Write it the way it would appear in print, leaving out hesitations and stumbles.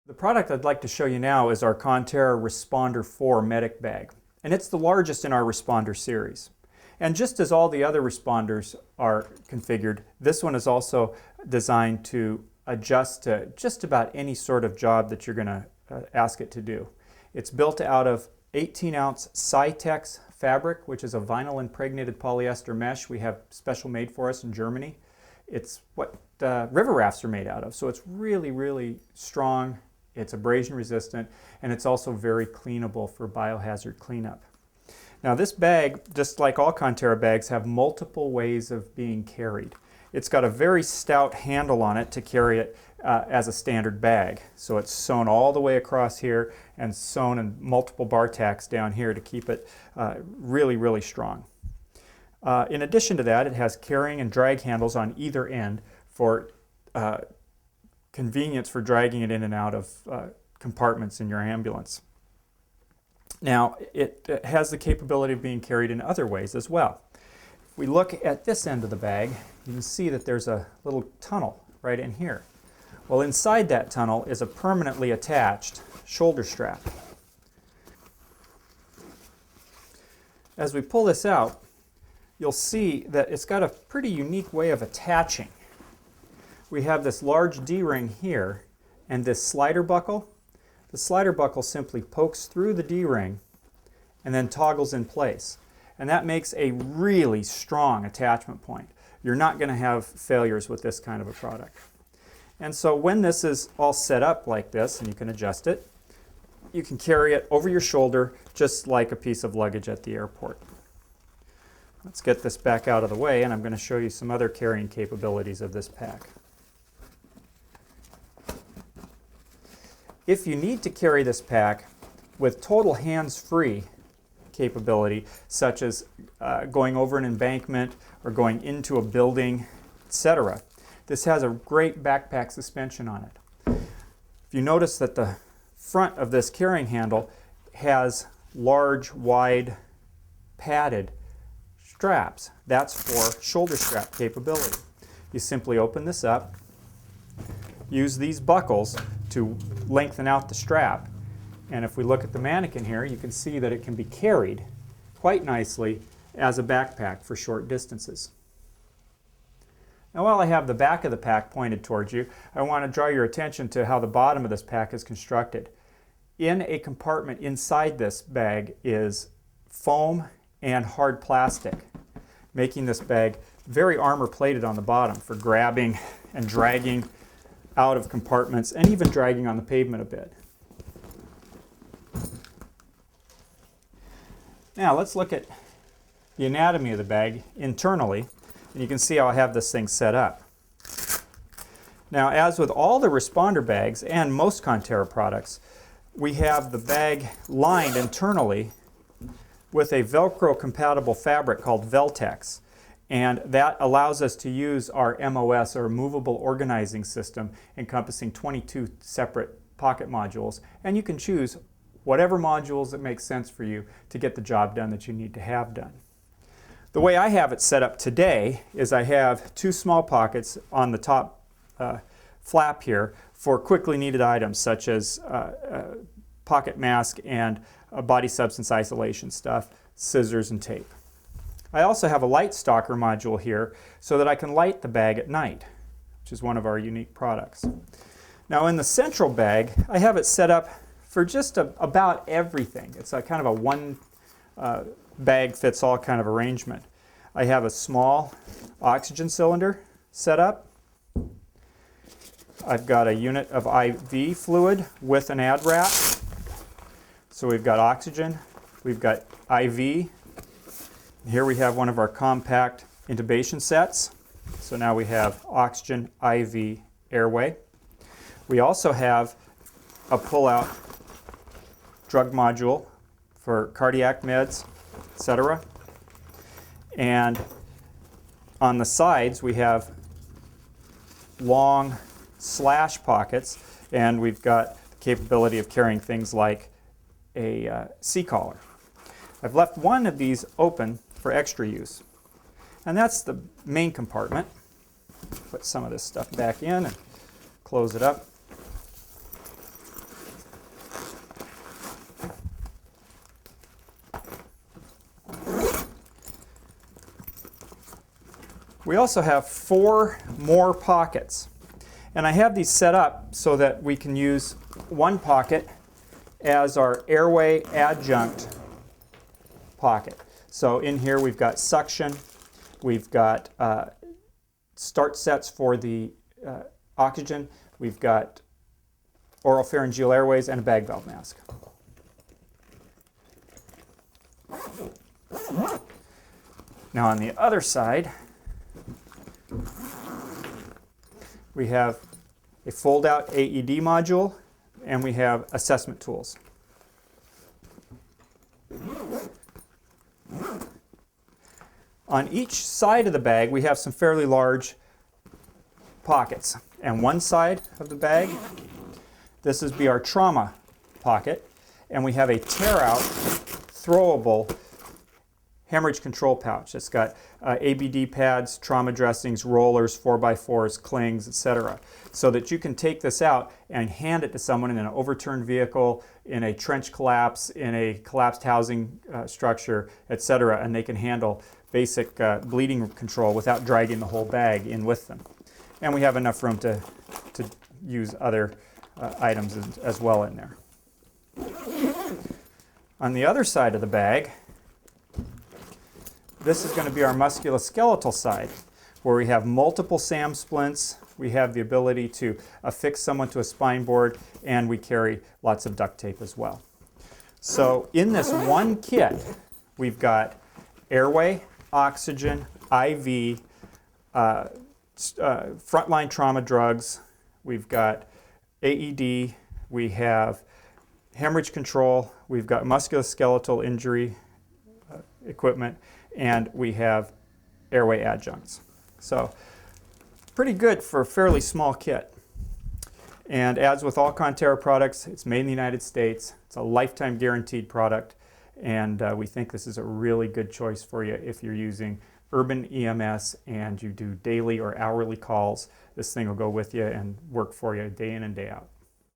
The product I'd like to show you now is our Conterra Responder 4 medic bag, and it's the largest in our Responder series. And just as all the other responders are configured, this one is also designed to adjust to just about any sort of job that you're going to ask it to do. It's built out of 18-ounce SI-TEX fabric, which is a vinyl impregnated polyester mesh we have special made for us in Germany. It's what river rafts are made out of, so it's really, really strong. It's abrasion resistant, and it's also very cleanable for biohazard cleanup. Now this bag, just like all Conterra bags, have multiple ways of being carried. It's got a very stout handle on it to carry it as a standard bag. So it's sewn all the way across here and sewn in multiple bar tacks down here to keep it really, really strong. In addition to that, it has carrying and drag handles on either end for convenience for dragging it in and out of compartments in your ambulance. Now, it has the capability of being carried in other ways as well. If we look at this end of the bag, you can see that there's a little tunnel right in here. Well, inside that tunnel is a permanently attached shoulder strap. As we pull this out, you'll see that it's got a pretty unique way of attaching. We have this large D-ring here and this slider buckle. The slider buckle simply pokes through the D-ring and then toggles in place. And that makes a really strong attachment point. You're not going to have failures with this kind of a product. And so when this is all set up like this, and you can adjust it, you can carry it over your shoulder just like a piece of luggage at the airport. Let's get this back out of the way, and I'm going to show you some other carrying capabilities of this pack. If you need to carry this pack with total hands-free capability, such as going over an embankment or going into a building, etc., this has a great backpack suspension on it. If you notice that the front of this carrying handle has large, wide, padded straps. That's for shoulder strap capability. You simply open this up, use these buckles to lengthen out the strap, and if we look at the mannequin here, you can see that it can be carried quite nicely as a backpack for short distances. Now, while I have the back of the pack pointed towards you, I want to draw your attention to how the bottom of this pack is constructed. In a compartment inside this bag is foam and hard plastic, making this bag very armor-plated on the bottom for grabbing and dragging out of compartments and even dragging on the pavement a bit. Now let's look at the anatomy of the bag internally, and you can see how I have this thing set up. Now, as with all the Responder bags and most Conterra products, we have the bag lined internally with a velcro compatible fabric called Veltex. And that allows us to use our M.O.S, or movable organizing system, encompassing 22 separate pocket modules. And you can choose whatever modules that make sense for you to get the job done that you need to have done. The way I have it set up today is I have two small pockets on the top flap here for quickly needed items such as pocket mask and body substance isolation stuff, scissors and tape. I also have a light stalker module here so that I can light the bag at night, which is one of our unique products. Now in the central bag, I have it set up for just about everything. It's a kind of a one bag fits all kind of arrangement. I have a small oxygen cylinder set up. I've got a unit of IV fluid with an ad wrap. So we've got oxygen, we've got IV. Here we have one of our compact intubation sets. So now we have oxygen, IV, airway. We also have a pull-out drug module for cardiac meds, etc. And on the sides we have long slash pockets, and we've got the capability of carrying things like a C-collar. I've left one of these open for extra use, and that's the main compartment. Put some of this stuff back in and close it up. We also have 4 more pockets. And I have these set up so that we can use one pocket as our airway adjunct pocket. So in here we've got suction, we've got start sets for the oxygen, we've got oropharyngeal airways, and a bag valve mask. Now on the other side, we have a fold-out AED module, and we have assessment tools. On each side of the bag, we have some fairly large pockets. And one side of the bag, this is be our trauma pocket, and we have a tear-out, throwable hemorrhage control pouch. It's got ABD pads, trauma dressings, rollers, 4x4s, clings, etc. So that you can take this out and hand it to someone in an overturned vehicle, in a trench collapse, in a collapsed housing structure, etc. And they can handle basic bleeding control without dragging the whole bag in with them. And we have enough room to use other items as well in there. On the other side of the bag, this is going to be our musculoskeletal side, where we have multiple SAM splints, we have the ability to affix someone to a spine board, and we carry lots of duct tape as well. So in this one kit, we've got airway, oxygen, IV, frontline trauma drugs, we've got AED, we have hemorrhage control, we've got musculoskeletal injury equipment, and we have airway adjuncts. So pretty good for a fairly small kit. And as with all Conterra products, it's made in the United States. It's a lifetime guaranteed product, and we think this is a really good choice for you if you're using urban EMS and you do daily or hourly calls. This thing will go with you and work for you day in and day out.